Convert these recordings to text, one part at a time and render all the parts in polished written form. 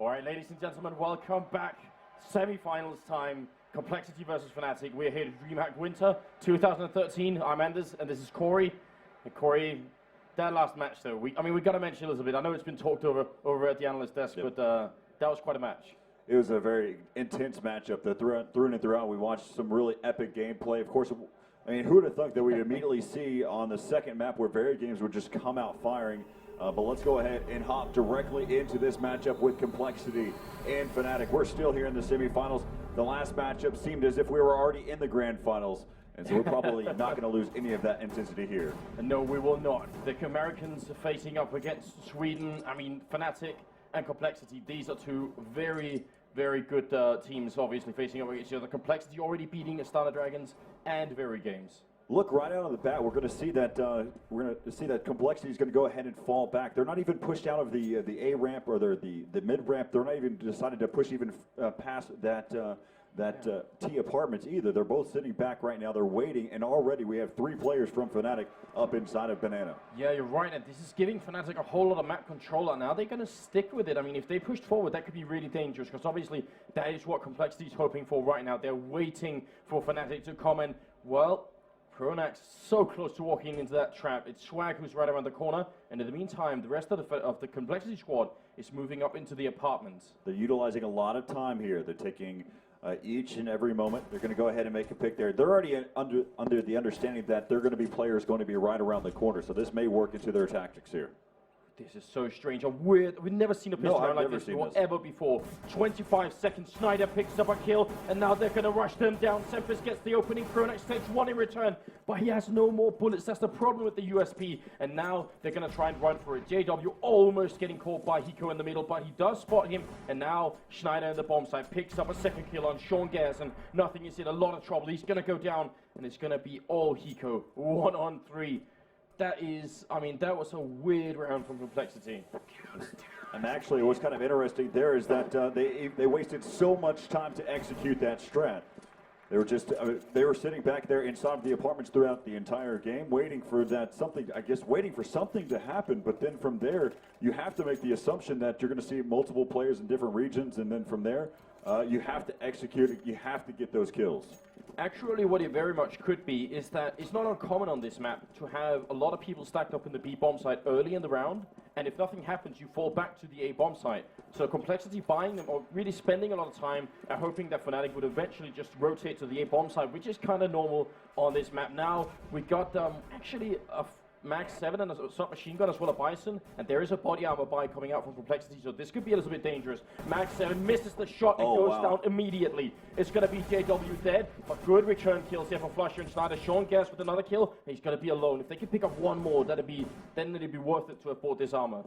All right, ladies and gentlemen, welcome back. Semi-finals time, Complexity versus Fnatic. We're here to Dreamhack Winter 2013. I'm Anders, and this is Corey. And Corey, that last match, though, we got to mention a little bit. I know it's been talked over at the analyst desk, but that was quite a match. It was a very intense matchup. Through and throughout, we watched some really epic gameplay. Of course, I mean, who would have thought that we'd immediately see on the second map where Very Games would just come out firing. But let's go ahead and hop directly into this matchup with Complexity and Fnatic. We're still here in the semifinals. The last matchup seemed as if we were already in the grand finals, and so we're probably not going to lose any of that intensity here. No, we will not. The Americans are facing up against Sweden. I mean, Fnatic and Complexity, these are two very, very good teams, obviously, facing up against each other. Complexity already beating Astana Dragons and Very Games. Look, right out of the bat, we're going to see that Complexity is going to go ahead and fall back. They're not even pushed out of the A ramp or the mid ramp. They're not even decided to push even past that T apartments either. They're both sitting back right now. They're waiting, and already we have 3 players from Fnatic up inside of Banana. Yeah, you're right, and this is giving Fnatic a whole lot of map control. Now they're going to stick with it. I mean, if they pushed forward, that could be really dangerous, because obviously that is what Complexity is hoping for right now. They're waiting for Fnatic to come in. Well, Pronax so close to walking into that trap. It's Swag who's right around the corner, and in the meantime, the rest of the Complexity squad is moving up into the apartments. They're utilizing a lot of time here. They're taking each and every moment. They're going to go ahead and make a pick there. They're already under the understanding that they're going to be players going to be right around the corner, so this may work into their tactics here. This is so strange. We've never seen a pistol round like this ever before. 25 seconds, Schneider picks up a kill, and now they're going to rush them down. Sempus gets the opening, Pronax takes one in return, but he has no more bullets. That's the problem with the USP, and now they're going to try and run for it. JW almost getting caught by Hiko in the middle, but he does spot him, and now Schneider in the bomb site picks up a second kill on Sean Gares, and nothing is in a lot of trouble. He's going to go down, and it's going to be all Hiko. 1 on 3. That is, I mean, that was a weird round from Complexity. And actually, what's kind of interesting there is that they wasted so much time to execute that strat. They were just they were sitting back there inside of the apartments throughout the entire game, waiting for waiting for something to happen. But then from there, you have to make the assumption that you're going to see multiple players in different regions, and then from there, you have to execute it. You have to get those kills. Actually, what it very much could be is that it's not uncommon on this map to have a lot of people stacked up in the B bomb site early in the round, and if nothing happens, you fall back to the A bomb site. So Complexity buying them, or really spending a lot of time and hoping that Fnatic would eventually just rotate to the A bomb site, which is kind of normal on this map. Now, we got actually a Max 7 and a submachine gun as well, a Bison, and there is a body armor buy coming out from Complexity, so this could be a little bit dangerous. Max 7 misses the shot and goes down immediately. It's going to be JW dead, but good return kills here for Flusher and Schneider. Sean Gares with another kill, and he's going to be alone. If they can pick up one more, then it'd be worth it to have bought this armor.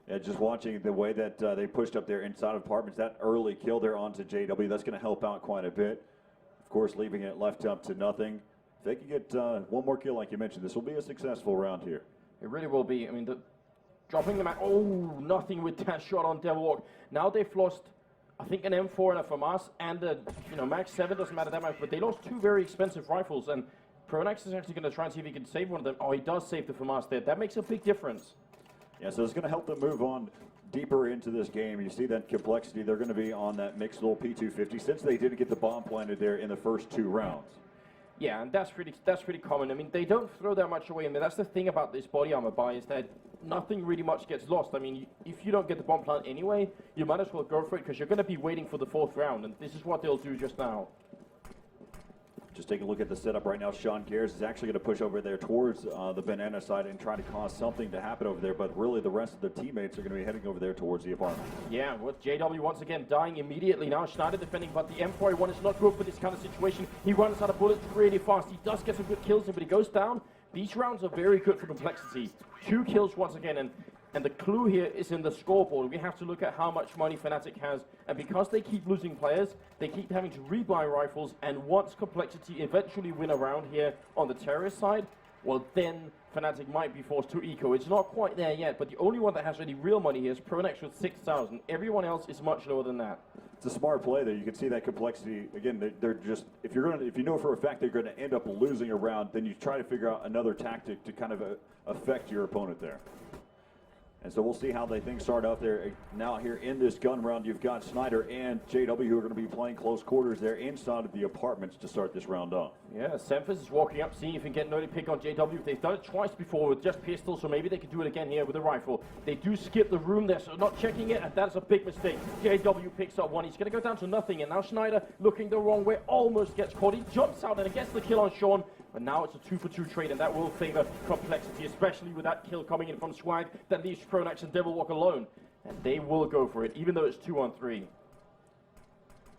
Yeah, just watching the way that they pushed up there inside of apartments, that early kill there onto JW, that's going to help out quite a bit. Of course, leaving it left up to nothing. If they can get one more kill, like you mentioned, this will be a successful round here. It really will be. I mean, dropping them out. Oh, nothing with that shot on Devilwalk. Now they've lost, I think, an M4 and a FAMAS, and Max 7 doesn't matter that much, but they lost 2 very expensive rifles, and Pronax is actually going to try and see if he can save one of them. Oh, he does save the FAMAS there. That makes a big difference. Yeah, so it's going to help them move on deeper into this game. You see that Complexity, they're going to be on that mixed little P250 since they didn't get the bomb planted there in the first 2 rounds. Yeah, and that's pretty common. I mean, they don't throw that much away. I mean, that's the thing about this body armor buy, is that nothing really much gets lost. I mean, if you don't get the bomb plant anyway, you might as well go for it, because you're going to be waiting for the 4th round, and this is what they'll do just now. Just take a look at the setup right now. Sean Gares is actually going to push over there towards the Banana side and try to cause something to happen over there, but really the rest of the teammates are going to be heading over there towards the apartment. Yeah, with JW once again dying immediately. Now Schneider defending, but the M4A1 is not good for this kind of situation. He runs out of bullets really fast. He does get some good kills in, but he goes down. These rounds are very good for Complexity. 2 kills once again, and the clue here is in the scoreboard. We have to look at how much money Fnatic has, and because they keep losing players, they keep having to rebuy rifles, and once Complexity eventually win a round here on the terrorist side, well, then Fnatic might be forced to eco. It's not quite there yet, but the only one that has any real money here is Pronax with 6,000. Everyone else is much lower than that. It's a smart play there. You can see that Complexity, again, they're just, if you know for a fact they're going to end up losing a round, then you try to figure out another tactic to kind of affect your opponent there. And so we'll see how things start out there. Now here in this gun round, you've got Snyder and JW who are going to be playing close quarters there inside of the apartments to start this round off. Yeah, Semphis is walking up, seeing if he can get an early pick on JW. They've done it twice before with just pistols, so maybe they can do it again here with a rifle. They do skip the room there, so not checking it, and that's a big mistake. JW picks up one. He's going to go down to nothing, and now Snyder looking the wrong way, almost gets caught. He jumps out and gets the kill on Sean. But now it's a 2-for-2 trade, and that will favor Complexity, especially with that kill coming in from Swag that leaves Pronax and Devilwalk alone. And they will go for it, even though it's 2-on-3.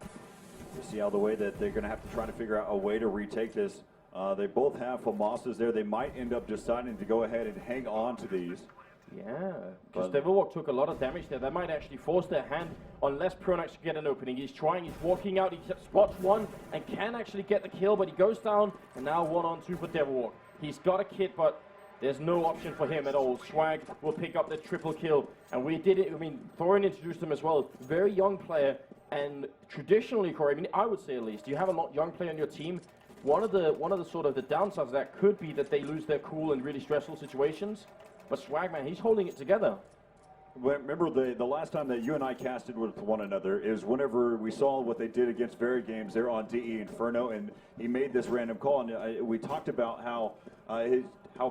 You see how the way that they're going to have to try to figure out a way to retake this. They both have FAMASas there. They might end up deciding to go ahead and hang on to these. Yeah, because Devilwalk took a lot of damage there. That might actually force their hand unless Pronax can get an opening. He's trying, he's walking out, he spots one and can actually get the kill, but he goes down, and now 1-on-2 for Devilwalk. He's got a kit, but there's no option for him at all. Swag will pick up the triple kill, and we did it. I mean, Thorin introduced him as well. Very young player, and traditionally, Corey, I mean, I would say at least, you have a lot young player on your team. One of the sort of the downsides of that could be that they lose their cool in really stressful situations. But Swag, man, he's holding it together. Remember the last time that you and I casted with one another is whenever we saw what they did against Very Games there on DE Inferno, and he made this random call, and we talked about how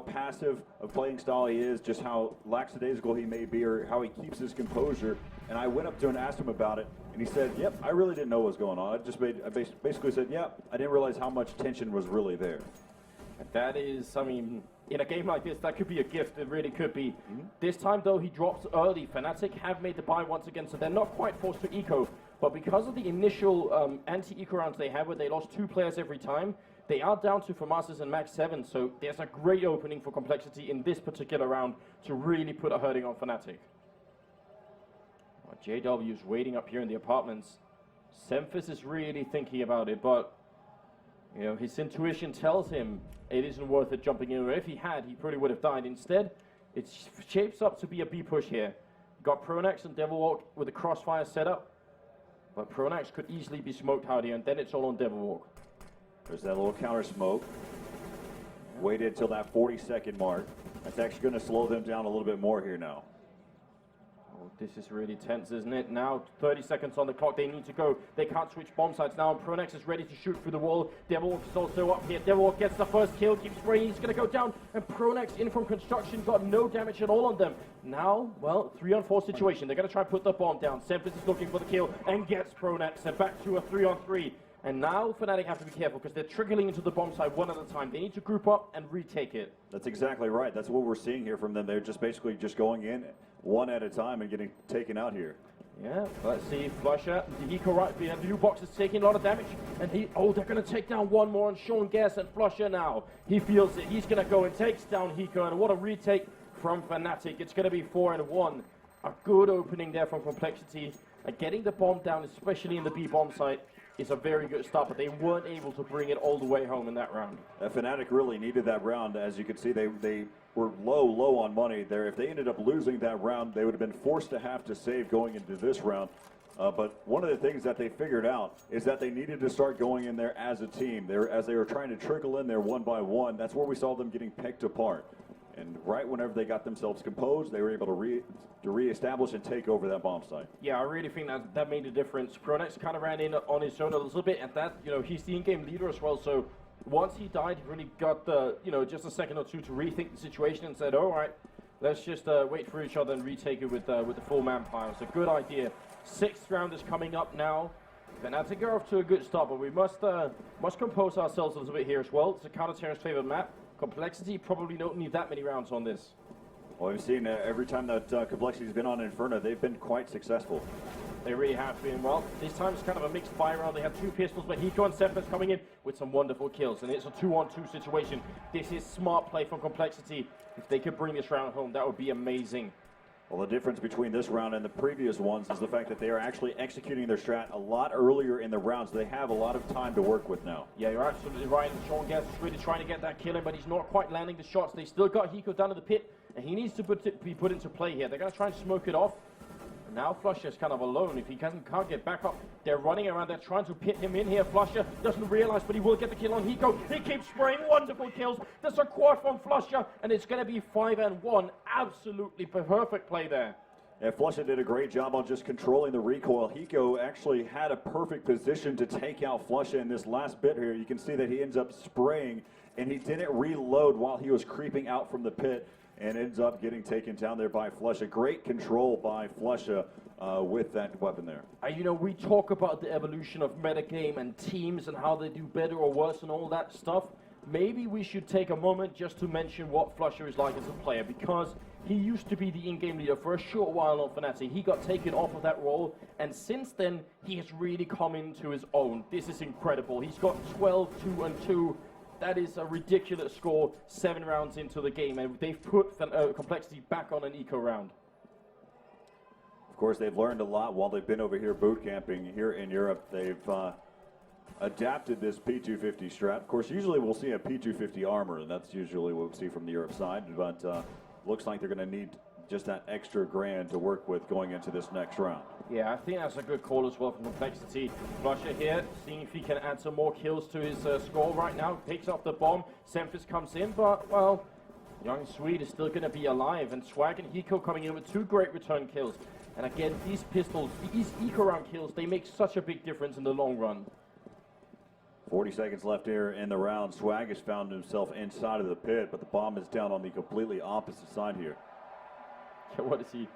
passive of playing style he is, just how lackadaisical he may be, or how he keeps his composure. And I went up to him and asked him about it, and he said, "Yep, I really didn't know what was going on. I basically said, yep, I didn't realize how much tension was really there." That is, I mean, in a game like this, that could be a gift. It really could be. This time, though, he drops early. Fnatic have made the buy once again, so they're not quite forced to eco. But because of the initial anti-eco rounds they had, where they lost 2 players every time, they are down to FAMASas and Max 7. So there's a great opening for Complexity in this particular round to really put a hurting on Fnatic. Well, JW's waiting up here in the apartments. Semphis is really thinking about it, but you know, his intuition tells him it isn't worth it jumping in. If he had, he probably would have died. Instead, it shapes up to be a B push here. Got Pronax and Devilwalk with a crossfire setup, but Pronax could easily be smoked out here, and then it's all on Devilwalk. There's that little counter smoke. Waited until that 40-second mark. That's actually going to slow them down a little bit more here now. Oh, this is really tense, isn't it? Now 30 seconds on the clock. They need to go. They can't switch bomb sites now, and Pronax is ready to shoot through the wall. Devilwalk is also up here. Devilwalk gets the first kill, keeps spraying. He's going to go down, and Pronax in from construction got no damage at all on them. Now, well, 3-on-4 situation. They're going to try and put the bomb down. Semphis is looking for the kill and gets Pronax, and back to a 3-on-3. And now Fnatic have to be careful because they're trickling into the bomb site one at a time. They need to group up and retake it. That's exactly right. That's what we're seeing here from them. They're just basically just going in one at a time and getting taken out here. Yeah, let's see. Flusher, the Hiko right here. Blue Box is taking a lot of damage. And they're going to take down one more on Sean Guess, and Flusher now. He feels it. He's going to go and takes down Hiko. And what a retake from Fnatic. It's going to be 4-1. A good opening there from Complexity. And getting the bomb down, especially in the B bomb site, is a very good start, but they weren't able to bring it all the way home in that round. Fnatic really needed that round. As you can see, they were low on money there. If they ended up losing that round, they would have been forced to have to save going into this round. But one of the things that they figured out is that they needed to start going in there as a team. As they were trying to trickle in there one by one, that's where we saw them getting picked apart. And right whenever they got themselves composed, they were able to reestablish and take over that bomb site. Yeah, I really think that made a difference. Pronax kind of ran in on his own a little bit, and that, you know, he's the in-game leader as well. So once he died, he really got the, you know, just a second or two to rethink the situation and said, all right, let's just wait for each other and retake it with the full manpower. It's a good idea. 6th round is coming up now. Fnatic are off to a good start, but we must compose ourselves a little bit here as well. It's a counter-terrorist favored map. Complexity probably don't need that many rounds on this. Well, we've seen every time that Complexity's been on Inferno, they've been quite successful. They really have been. Well, this time it's kind of a mixed fire round. They have 2 pistols, but Hiko and Semphis coming in with some wonderful kills, and it's a 2-on-2 situation. This is smart play from Complexity. If they could bring this round home, that would be amazing. Well, the difference between this round and the previous ones is the fact that they are actually executing their strat a lot earlier in the rounds. They have a lot of time to work with now. Yeah, you're absolutely right. And Sean Guess is really trying to get that kill in, but he's not quite landing the shots. They still got Hiko down in the pit, and he needs to be put into play here. They're going to try and smoke it off. Now Flusher's kind of alone. If he can't get back up, they're running around. They're trying to pit him in here. Flusher doesn't realize, but he will get the kill on Hiko. He keeps spraying. Wonderful kills. There's a quad from Flusher, and it's going to be 5-1. Absolutely perfect play there. Yeah, Flusher did a great job on just controlling the recoil. Hiko actually had a perfect position to take out Flusher in this last bit here. You can see that he ends up spraying, and he didn't reload while he was creeping out from the pit, and ends up getting taken down there by Flusher. Great control by Flusher with that weapon there. You know, we talk about the evolution of metagame and teams and how they do better or worse and all that stuff. Maybe we should take a moment just to mention what Flusher is like as a player, because he used to be the in-game leader for a short while on Fnatic. He got taken off of that role, and since then, he has really come into his own. This is incredible. He's got 12-2-2. That is a ridiculous score 7 rounds into the game, and they've put Complexity back on an eco round. Of course, they've learned a lot while they've been over here boot camping here in Europe. They've adapted this P250 strat. Of course, usually we'll see a P250 armor, and that's usually what we see from the Europe side, but looks like they're going to need just that extra grand to work with going into this next round. Yeah, I think that's a good call as well from Complexity. Flusher here, seeing if he can add some more kills to his score right now. Picks up the bomb. Semphis comes in, but, well, young Swede is still going to be alive. And Swag and Hiko coming in with 2 great return kills. And again, these pistols, these eco-round kills, they make such a big difference in the long run. 40 seconds left here in the round. Swag has found himself inside of the pit, but the bomb is down on the completely opposite side here. What is he?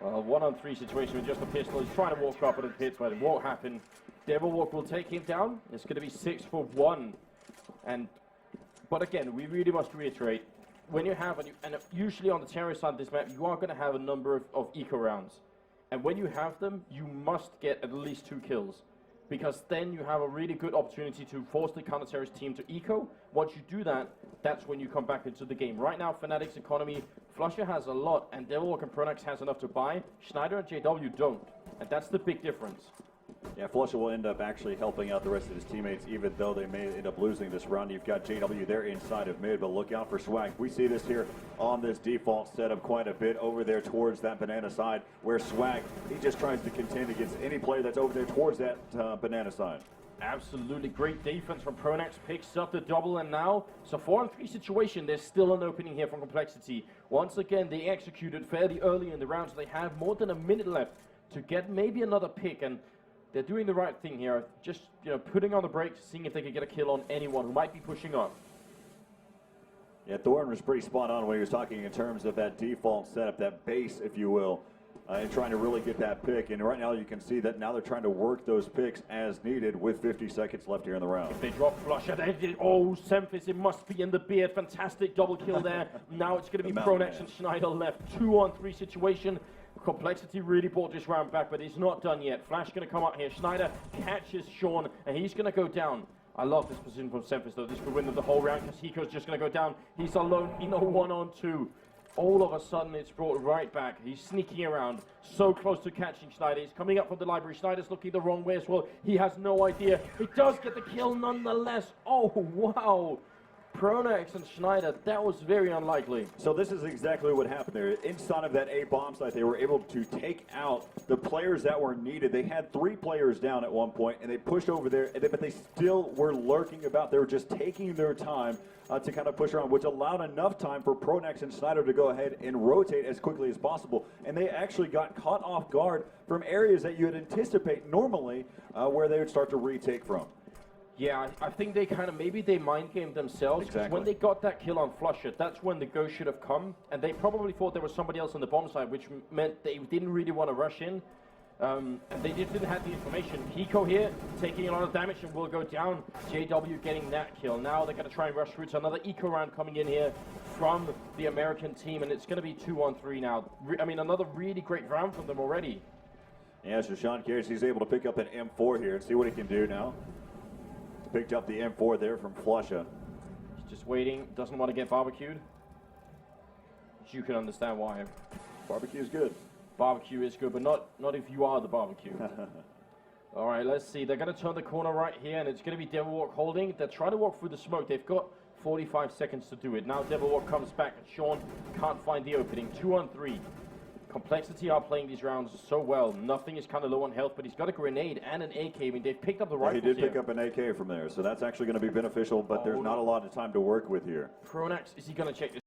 Well, 1-on-3 situation with just a pistol. He's trying to walk up in the pits, but it won't happen. Devilwalk will take him down. It's going to be 6-1. But again, we really must reiterate, when you have, and usually on the terrorist side of this map, you are going to have a number of eco rounds. And when you have them, you must get at least 2 kills. Because then you have a really good opportunity to force the counter-terrorist team to eco. Once you do that, that's when you come back into the game. Right now, Fnatic's economy, Flusher has a lot, and Devilwalk and Pronax has enough to buy. Schneider and JW don't, and that's the big difference. Yeah, Flusher will end up actually helping out the rest of his teammates, even though they may end up losing this round. You've got JW there inside of mid, but look out for Swag. We see this here on this default setup quite a bit over there towards that banana side, where Swag, he just tries to contend against any player that's over there towards that banana side. Absolutely great defense from Pronax, picks up the double, and now it's a 4-on-3 situation. There's still an opening here from Complexity. Once again, they executed fairly early in the round, so they have more than a minute left to get maybe another pick, and they're doing the right thing here, just putting on the brakes, seeing if they can get a kill on anyone who might be pushing up. Yeah, Thorn was pretty spot on when he was talking in terms of that default setup, that base, if you will, and trying to really get that pick. And right now you can see that now they're trying to work those picks as needed with 50 seconds left here in the round. If they drop Flusher, oh, Semphis, it must be in the beard. Fantastic double kill there. Now it's going to be Pronax and Schneider left. 2-on-3 situation. Complexity really brought this round back, but it's not done yet. Flash going to come up here. Schneider catches Sean, and he's going to go down. I love this position from Semphis, though. This could win them the whole round because Hiko's just going to go down. He's alone in a 1-on-2. All of a sudden, it's brought right back. He's sneaking around, so close to catching Schneider. He's coming up from the library. Schneider's looking the wrong way as well. He has no idea. He does get the kill nonetheless. Oh, wow. Pronax and Schneider, that was very unlikely. So this is exactly what happened there. Inside of that A bomb site, they were able to take out the players that were needed. They had 3 players down at one point, and they pushed over there, but they still were lurking about. They were just taking their time to kind of push around, which allowed enough time for Pronax and Schneider to go ahead and rotate as quickly as possible. And they actually got caught off guard from areas that you would anticipate normally where they would start to retake from. Yeah, I think they kind of, maybe they mind gamed themselves. Exactly. When they got that kill on Flusher, that's when the go should have come. And they probably thought there was somebody else on the bomb side, which meant they didn't really want to rush in. And they just didn't have the information. Hiko here, taking a lot of damage and will go down. JW getting that kill. Now they're going to try and rush through to another eco round coming in here from the American team. And it's going to be 2-on-3 now. I mean, another really great round from them already. Yeah, so Sean Carries, he's able to pick up an M4 here and see what he can do now. Picked up the M4 there from Flusher. He's just waiting, doesn't want to get barbecued. You can understand why. Barbecue is good. Barbecue is good, but not if you are the barbecue. All right, let's see. They're going to turn the corner right here, and it's going to be Devilwalk holding. They're trying to walk through the smoke. They've got 45 seconds to do it. Now Devilwalk comes back, and Sean can't find the opening. 2-on-3. Complexity are playing these rounds so well. Nothing is kind of low on health, but he's got a grenade and an AK. I mean, they've picked up the rifles He did here. pick up an AK from there, so that's actually going to be beneficial, but there's not a lot of time to work with here. Pronax, is he going to check this?